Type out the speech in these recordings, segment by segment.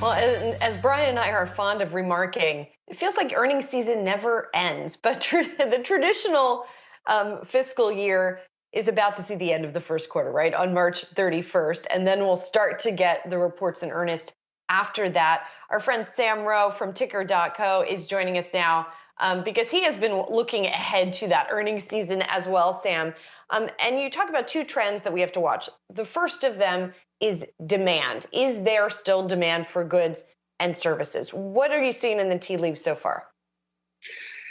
Well, as Brian and I are fond of remarking, it feels like earnings season never ends. But the traditional fiscal year is about to see the end of the first quarter, right, on March 31st. And then we'll start to get the reports in earnest after that. Our friend Sam Rowe from Ticker.co is joining us now because he has been looking ahead to that earnings season as well, Sam. And you talk about two trends that we have to watch. The first of them is demand. Is there still demand for goods and services? What are you seeing in the tea leaves so far?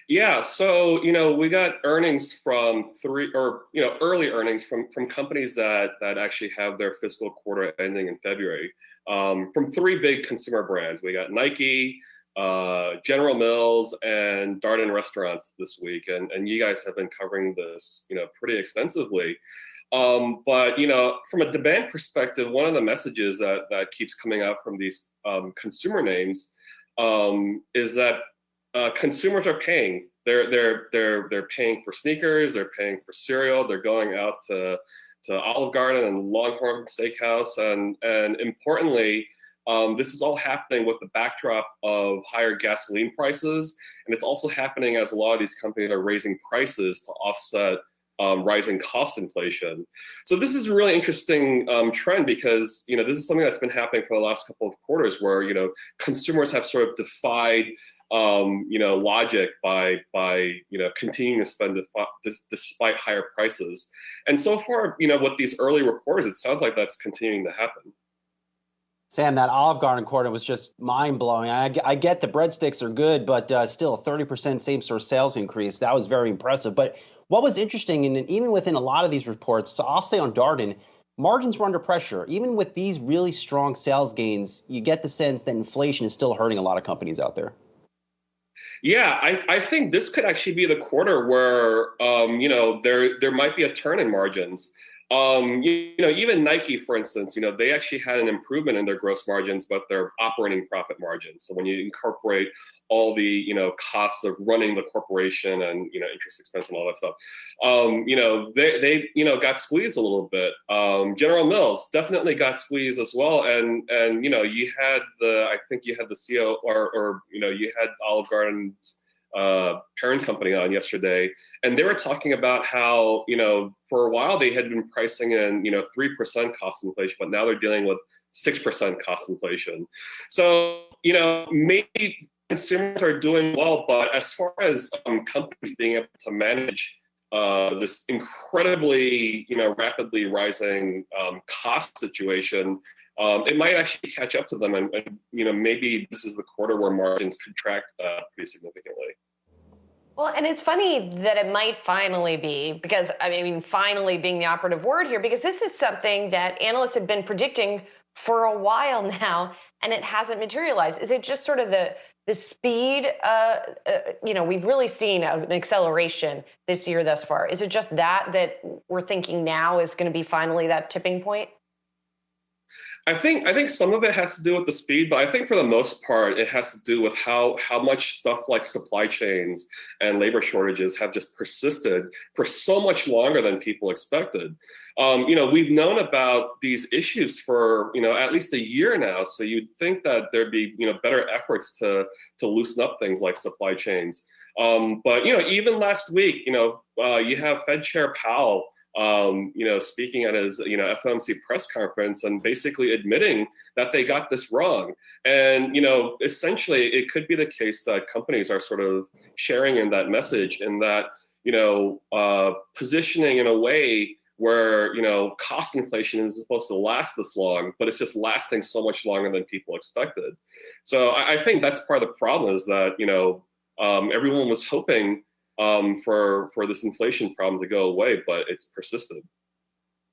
Yeah, so we got earnings from early earnings from companies that actually have their fiscal quarter ending in February. From three big consumer brands, we got Nike, General Mills, and Darden Restaurants this week, and you guys have been covering this pretty extensively. But from a demand perspective, one of the messages that keeps coming out from these consumer names is that consumers are paying. They're paying for sneakers. They're paying for cereal. They're going out to Olive Garden and Longhorn Steakhouse, and importantly, this is all happening with the backdrop of higher gasoline prices, and it's also happening as a lot of these companies are raising prices to offset rising cost inflation. So this is a really interesting trend because this is something that's been happening for the last couple of quarters, where consumers have sort of defied logic by continuing to spend despite higher prices. And so far, with these early reports, it sounds like that's continuing to happen. Sam, that Olive Garden quarter was just mind-blowing. I get the breadsticks are good, but still a 30% same-store sales increase. That was very impressive. But what was interesting, and even within a lot of these reports, so I'll stay on Darden, margins were under pressure. Even with these really strong sales gains, you get the sense that inflation is still hurting a lot of companies out there. Yeah, I think this could actually be the quarter where there might be a turn in margins. Even Nike, for instance, they actually had an improvement in their gross margins, but their operating profit margins. So when you incorporate all the costs of running the corporation and interest expense and all that stuff, they got squeezed a little bit. General Mills definitely got squeezed as well, and you had I think you had the CEO or you had Olive Garden's parent company on yesterday, and they were talking about how for a while they had been pricing in 3% cost inflation, but now they're dealing with 6% cost inflation. So maybe consumers are doing well, but as far as companies being able to manage this incredibly rapidly rising cost situation, it might actually catch up to them, and maybe this is the quarter where margins contract pretty significantly. Well, and it's funny that it might finally be, because finally being the operative word here, because this is something that analysts have been predicting for a while now, and it hasn't materialized. Is it just sort of the speed? We've really seen an acceleration this year thus far. Is it just that we're thinking now is going to be finally that tipping point? I think some of it has to do with the speed, but I think for the most part, it has to do with how much stuff like supply chains and labor shortages have just persisted for so much longer than people expected. We've known about these issues for at least a year now, so you'd think that there'd be better efforts to loosen up things like supply chains. But even last week, you have Fed Chair Powell speaking at his, FOMC press conference and basically admitting that they got this wrong. And, essentially it could be the case that companies are sort of sharing in that message, and that, positioning in a way where, cost inflation is supposed to last this long, but it's just lasting so much longer than people expected. So I think that's part of the problem, is that, everyone was hoping for this inflation problem to go away, but it's persisted.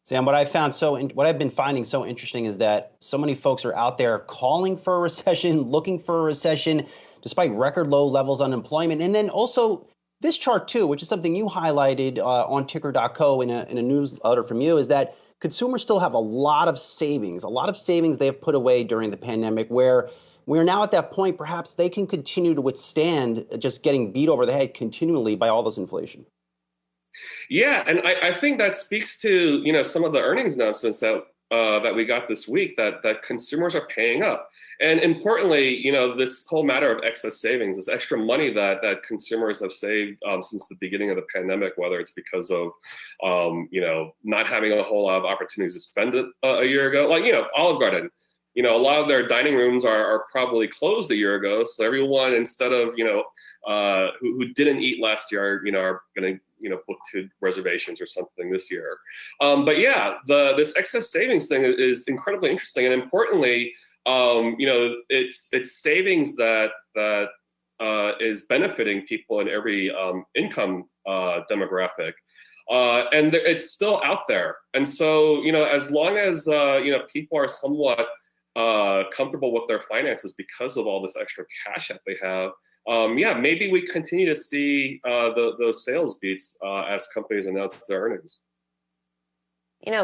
Sam, what I've been finding so interesting is that so many folks are out there calling for a recession, looking for a recession, despite record low levels of unemployment. And then also this chart too, which is something you highlighted on Ticker.co in a newsletter from you, is that consumers still have a lot of savings they have put away during the pandemic, where we're now at that point, perhaps they can continue to withstand just getting beat over the head continually by all this inflation. Yeah, and I think that speaks to some of the earnings announcements that that we got this week that consumers are paying up. And importantly, this whole matter of excess savings, this extra money that consumers have saved since the beginning of the pandemic, whether it's because of, not having a whole lot of opportunities to spend it a year ago, like, Olive Garden, a lot of their dining rooms are probably closed a year ago. So everyone, instead of, who didn't eat last year, are going to book to reservations or something this year. But yeah, this excess savings thing is incredibly interesting. And importantly, it's savings that is benefiting people in every income demographic. And it's still out there. And so, as long as, people are somewhat comfortable with their finances because of all this extra cash that they have, maybe we continue to see those sales beats as companies announce their earnings.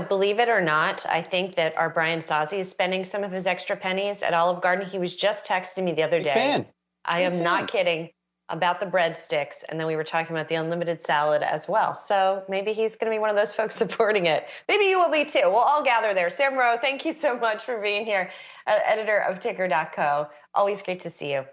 Believe it or not, I think that our Brian Sozzi is spending some of his extra pennies at Olive Garden. He was just texting me the other day. Fan. I am not kidding about the breadsticks. And then we were talking about the unlimited salad as well. So maybe he's going to be one of those folks supporting it. Maybe you will be too. We'll all gather there. Sam Rowe, thank you so much for being here, editor of Ticker.co. Always great to see you.